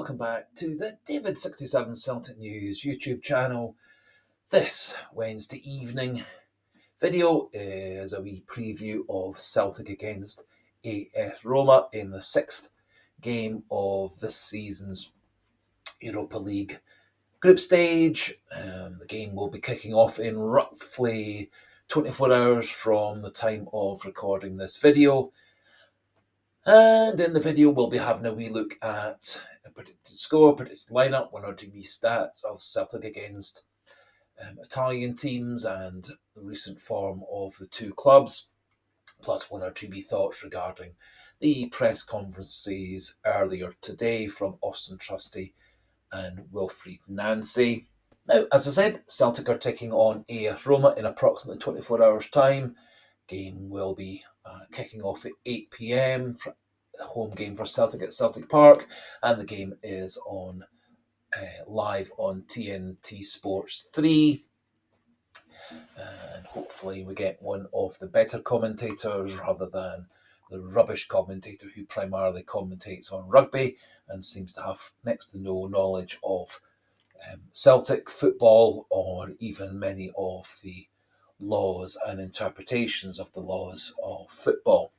welcome back to the David67 Celtic News YouTube channel. This Wednesday evening video is a wee preview of Celtic against AS Roma in the 6th game of this season's Europa League group stage. The game will be kicking off in roughly 24 hours from the time of recording this video. And in the video, we'll be having a wee look at a predicted score, predicted lineup, one or two wee stats of Celtic against Italian teams and the recent form of the two clubs, plus one or two wee thoughts regarding the press conferences earlier today from Austin Trusty and Wilfried Nancy. Now, as I said, Celtic are taking on AS Roma in approximately 24 hours' time. Game will be kicking off at 8 p.m. Home game for Celtic at Celtic Park, and the game is on live on TNT Sports 3. And hopefully we get one of the better commentators rather than the rubbish commentator who primarily commentates on rugby and seems to have next to no knowledge of Celtic football or even many of the laws and interpretations of the laws of football.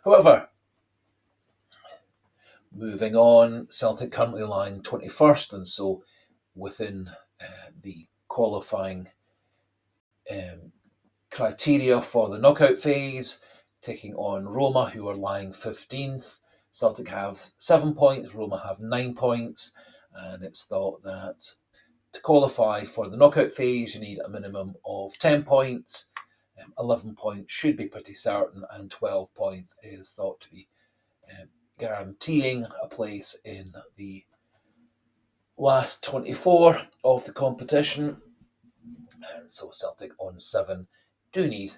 However, moving on, Celtic currently lying 21st, and so within the qualifying criteria for the knockout phase, taking on Roma, who are lying 15th. Celtic have 7 points, Roma have 9 points, and it's thought that to qualify for the knockout phase, you need a minimum of 10 points. 11 points should be pretty certain, and 12 points is thought to be guaranteeing a place in the last 24 of the competition. And so Celtic on 7 do need,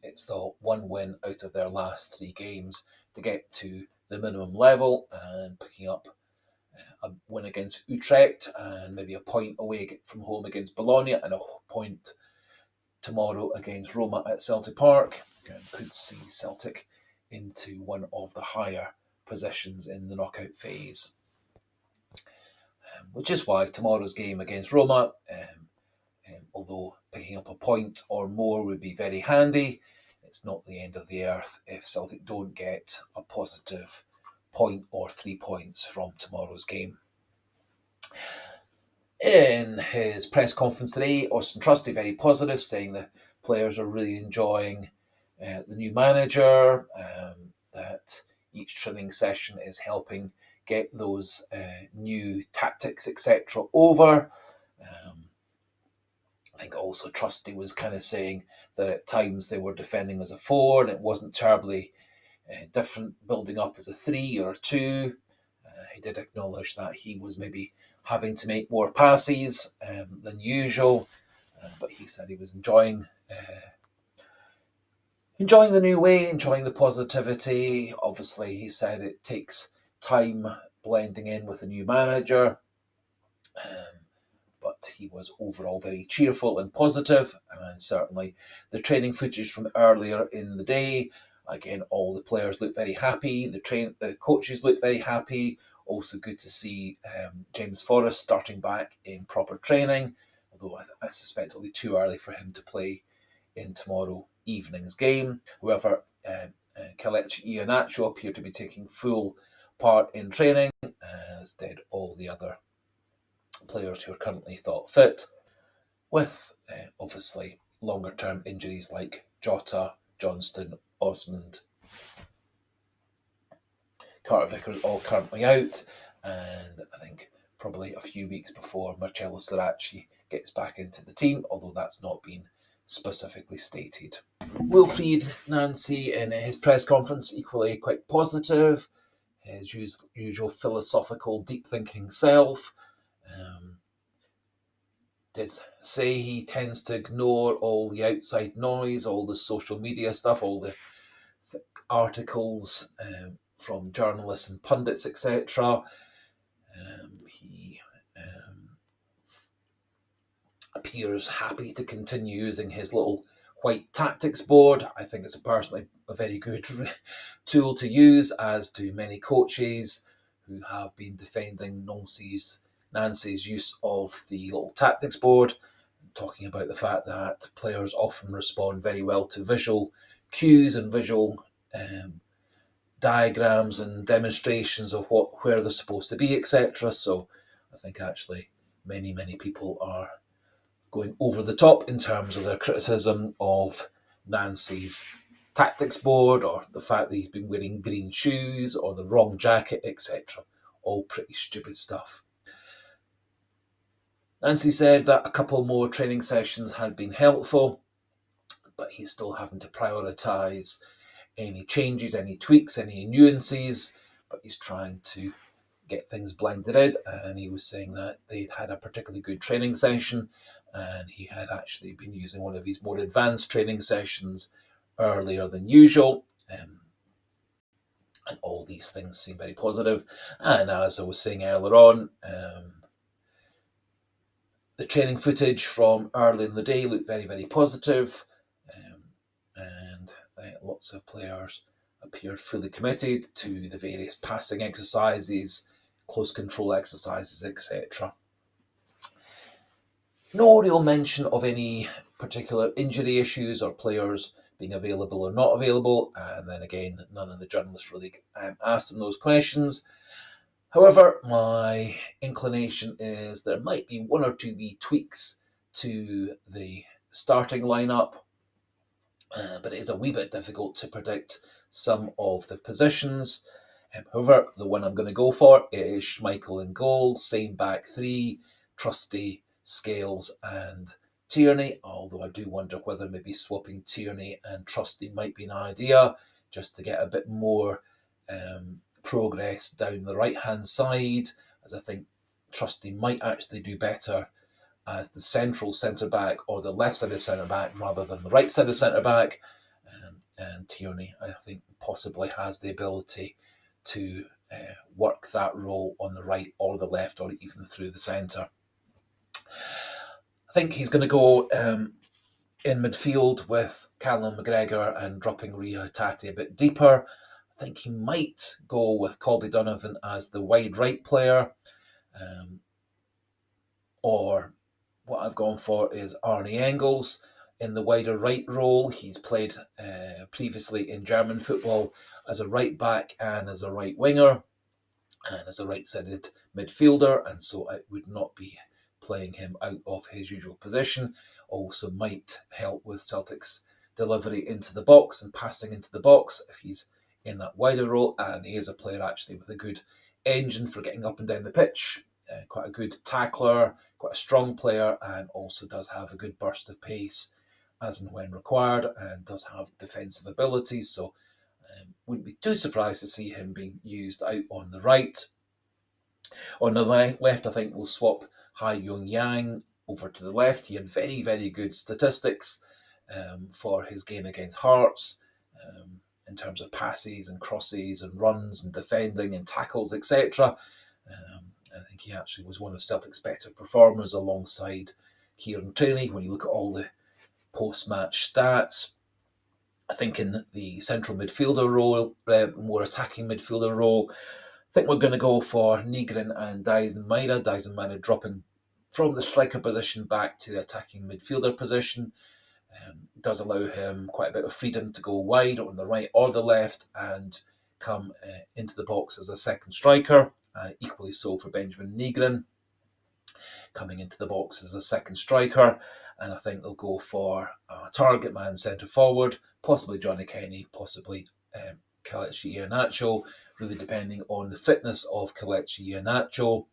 it's thought, one win out of their last 3 games to get to the minimum level, and picking up a win against Utrecht and maybe a point away from home against Bologna and a point tomorrow against Roma at Celtic Park could see Celtic into one of the higher positions in the knockout phase. Which is why tomorrow's game against Roma, although picking up a point or more would be very handy, it's not the end of the earth if Celtic don't get a positive point or 3 points from tomorrow's game. In his press conference today, Austin Trusty very positive, saying the players are really enjoying the new manager, that each training session is helping get those new tactics, etc. over. I think also Trusty was kind of saying that at times they were defending as a 4 and it wasn't terribly different building up as a 3 or a 2. He did acknowledge that he was maybe having to make more passes than usual, but he said he was enjoying the new way, enjoying the positivity. Obviously, he said it takes time blending in with a new manager, but he was overall very cheerful and positive, and certainly the training footage from earlier in the day, again, all the players look very happy, the coaches look very happy. Also good to see James Forrest starting back in proper training, although I suspect it'll be too early for him to play in tomorrow evening's game. However, Kelechi Iheanacho appeared to be taking full part in training, as did all the other players who are currently thought fit, with obviously longer-term injuries like Jota, Johnston, Osmond, Carter Vickers all currently out, and I think probably a few weeks before Marcello Sirachi gets back into the team, although that's not been specifically stated. Wilfried Nancy in his press conference equally quite positive, his usual philosophical, deep-thinking self. Did say he tends to ignore all the outside noise, all the social media stuff, all the articles from journalists and pundits, etc. He appears happy to continue using his little white tactics board. I think it's personally a very good tool to use, as do many coaches who have been defending Nancy's use of the little tactics board, talking about the fact that players often respond very well to visual cues and visual diagrams and demonstrations of where they're supposed to be, etc. So I think actually many people are going over the top in terms of their criticism of Nancy's tactics board, or the fact that he's been wearing green shoes or the wrong jacket, etc. All pretty stupid stuff. Nancy said that a couple more training sessions had been helpful, but he's still having to prioritise any changes, any tweaks, any nuances, but he's trying to get things blended in. And he was saying that they'd had a particularly good training session, and he had actually been using one of his more advanced training sessions earlier than usual. And all these things seem very positive. And as I was saying earlier on, the training footage from early in the day looked very positive, and lots of players appeared fully committed to the various passing exercises, close control exercises, etc. No real mention of any particular injury issues or players being available or not available, and then again, none of the journalists really asked them those questions. However, my inclination is there might be one or two wee tweaks to the starting lineup, but it is a wee bit difficult to predict some of the positions. However, the one I'm going to go for is Schmeichel in goal, same back three, Trusty, Scales and Tierney, although I do wonder whether maybe swapping Tierney and Trusty might be an idea, just to get a bit more progress down the right-hand side, as I think Trusty might actually do better as the central centre-back or the left side of centre-back rather than the right side of centre-back. And Tierney, I think, possibly has the ability to work that role on the right or the left or even through the centre. I think he's going to go in midfield with Callum McGregor and dropping Rio Hatate a bit deeper. I think he might go with Colby Donovan as the wide right player, or what I've gone for is Arnie Engels in the wider right role. He's played previously in German football as a right back and as a right winger and as a right-sided midfielder, and so I would not be playing him out of his usual position. Also might help with Celtic's delivery into the box and passing into the box if he's in that wider role, and he is a player actually with a good engine for getting up and down the pitch, quite a good tackler, quite a strong player, and also does have a good burst of pace as and when required, and does have defensive abilities, so wouldn't be too surprised to see him being used out on the right. On the left, I think we'll swap Hai Yong Yang over to the left. He had very good statistics for his game against Hearts, in terms of passes and crosses and runs and defending and tackles, etc. I think he actually was one of Celtic's better performers alongside Kieran Tierney when you look at all the post-match stats. I think in the central midfielder role, more attacking midfielder role, I think we're going to go for Nygren and Dyson Maida. Dyson Maida dropping from the striker position back to the attacking midfielder position. Does allow him quite a bit of freedom to go wide on the right or the left and come into the box as a second striker. Equally so for Benjamin Nygren, coming into the box as a second striker. And I think they'll go for a target man centre forward, possibly Johnny Kenny, possibly Kelechi Iheanacho, really depending on the fitness of Kelechi Iheanacho.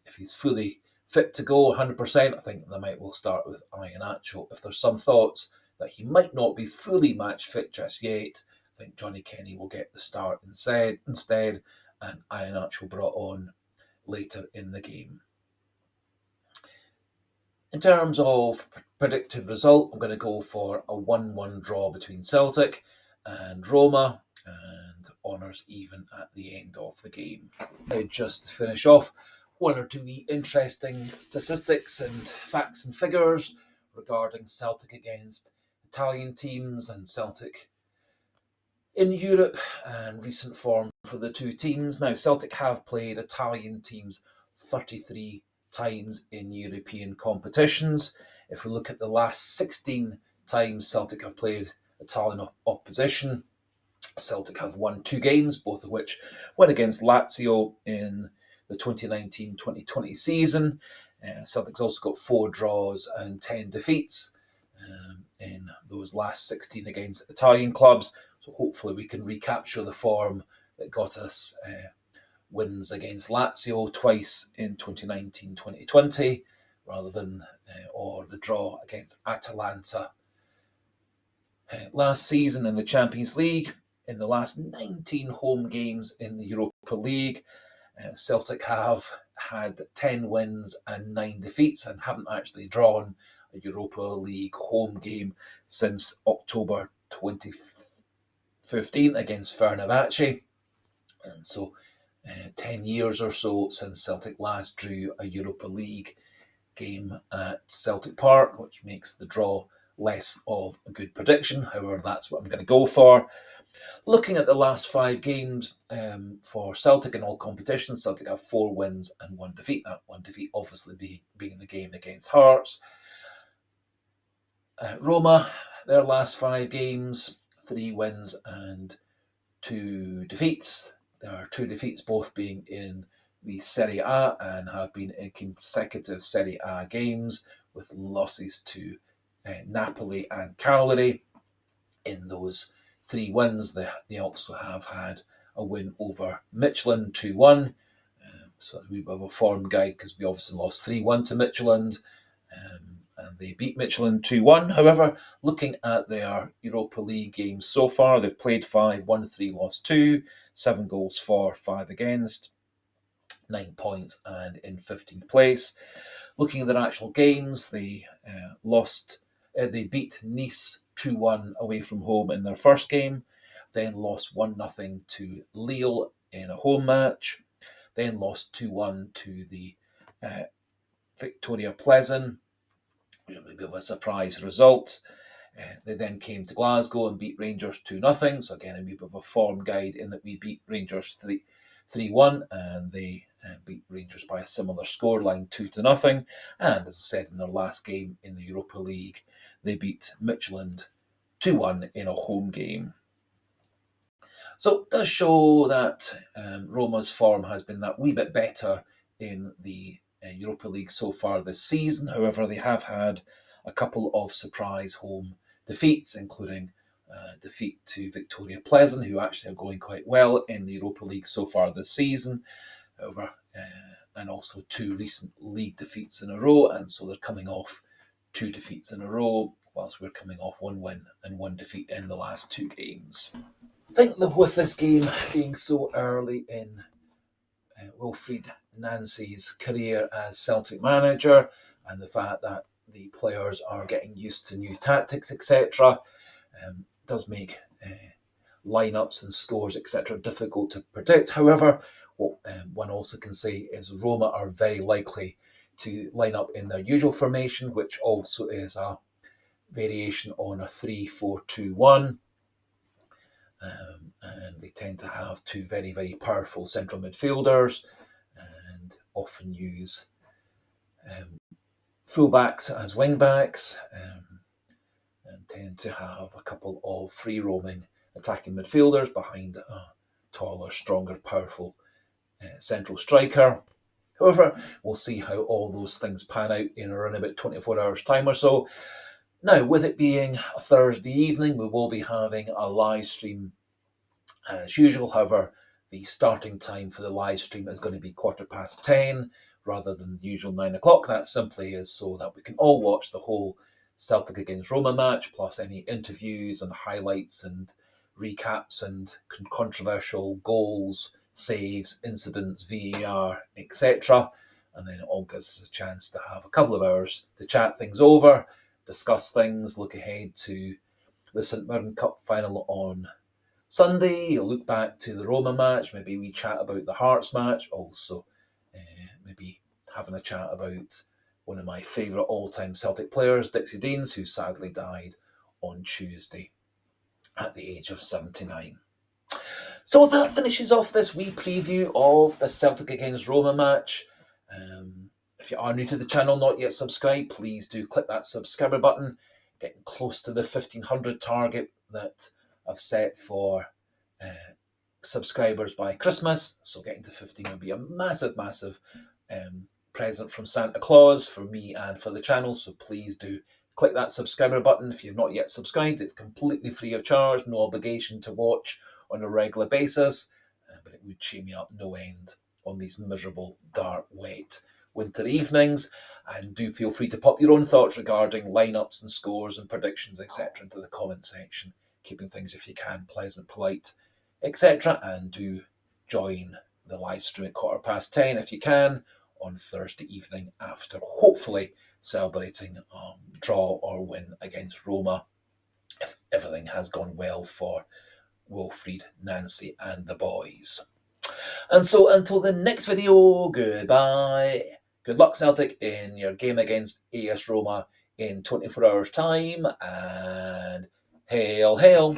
If he's fully fit to go 100%, I think they might well start with Iheanacho. If there's some thoughts that he might not be fully match fit just yet, I think Johnny Kenny will get the start instead, and Iheanacho brought on later in the game. In terms of predicted result, I'm going to go for a 1-1 draw between Celtic and Roma, and honours even at the end of the game. Just to finish off, one or two interesting statistics and facts and figures regarding Celtic against Italian teams and Celtic In Europe and recent form for the two teams. Now, Celtic have played Italian teams 33 times in European competitions. If we look at the last 16 times Celtic have played Italian opposition, Celtic have won two games, both of which went against Lazio in the 2019-2020 season. Celtic's also got 4 draws and 10 defeats in those last 16 against Italian clubs. So hopefully we can recapture the form that got us wins against Lazio twice in 2019-2020, rather than or the draw against Atalanta last season in the Champions League. In the last 19 home games in the Europa League, Celtic have had 10 wins and 9 defeats and haven't actually drawn a Europa League home game since October 2015 against Fenerbahce. And so 10 years or so since Celtic last drew a Europa League game at Celtic Park, which makes the draw less of a good prediction. However, that's what I'm going to go for. Looking at the last 5 games for Celtic in all competitions, Celtic have 4 wins and 1 defeat. That 1 defeat obviously being the game against Hearts. Roma, their last 5 games, 3 wins and 2 defeats. There are 2 defeats, both being in the Serie A and have been in consecutive Serie A games, with losses to Napoli and Cagliari. In those 3 wins, they also have had a win over Midtjylland 2-1. So a wee bit of a form guide, because we obviously lost 3-1 to Midtjylland, and they beat Midtjylland 2-1. However, looking at their Europa League games so far, they've played 5, won 3, lost 2, 7 goals for, 5 against, 9 points, and in 15th place. Looking at their actual games, they they beat Nice 2-1 away from home in their first game, then lost 1-0 to Lille in a home match, then lost 2-1 to the Victoria Pleasant, which was a bit of a surprise result. They then came to Glasgow and beat Rangers 2-0. So again, a wee bit of a form guide in that we beat Rangers 3-1, and they beat Rangers by a similar scoreline 2-0. And as I said, in their last game in the Europa League, they beat Midtjylland 2-1 in a home game. So it does show that Roma's form has been that wee bit better in the Europa League so far this season. However, they have had a couple of surprise home defeats, including defeat to Victoria Pleasant, who actually are going quite well in the Europa League so far this season. However, and also 2 recent league defeats in a row, and so they're coming off 2 defeats in a row, whilst we're coming off 1 win and 1 defeat in the last 2 games. I think that with this game being so early in Wilfried Nancy's career as Celtic manager, and the fact that the players are getting used to new tactics, etc., does make lineups and scores, etc., difficult to predict. However, what one also can say is Roma are very likely to line up in their usual formation, which also is a variation on a 3-4-2-1. And they tend to have 2 very, very powerful central midfielders, and often use fullbacks as wingbacks, and tend to have a couple of free roaming attacking midfielders behind a taller, stronger, powerful central striker. However, we'll see how all those things pan out in around about 24 hours' time or so. Now, with it being a Thursday evening, we will be having a live stream as usual. However, the starting time for the live stream is going to be 10:15 rather than the usual 9 o'clock. That simply is so that we can all watch the whole Celtic against Roma match, plus any interviews and highlights and recaps and controversial goals, saves, incidents, VAR, etc. And then it all gives us a chance to have a couple of hours to chat things over, discuss things, look ahead to the St Mirren Cup final on Sunday. You'll look back to the Roma match, maybe we chat about the Hearts match, also maybe having a chat about one of my favourite all-time Celtic players, Dixie Deans, who sadly died on Tuesday. at the age of 79. So that finishes off this wee preview of the Celtic against Roma match. If you are new to the channel, not yet subscribed, please do click that subscriber button. Getting close to the 1,500 target that I've set for subscribers by Christmas. So getting to 15 will be a massive, massive present from Santa Claus for me and for the channel. So please do click that subscriber button. If you're not yet subscribed, it's completely free of charge, no obligation to watch on a regular basis, but it would cheer me up no end on these miserable, dark, wet winter evenings. And do feel free to pop your own thoughts regarding lineups and scores and predictions, etc., into the comment section, keeping things, if you can, pleasant, polite, etc. And do join the live stream at 10:15 if you can on Thursday evening after hopefully celebrating a draw or win against Roma, if everything has gone well for Wilfried, Nancy and the boys. And so until the next video, goodbye. Good luck, Celtic, in your game against AS Roma in 24 hours' time, and hail, hail.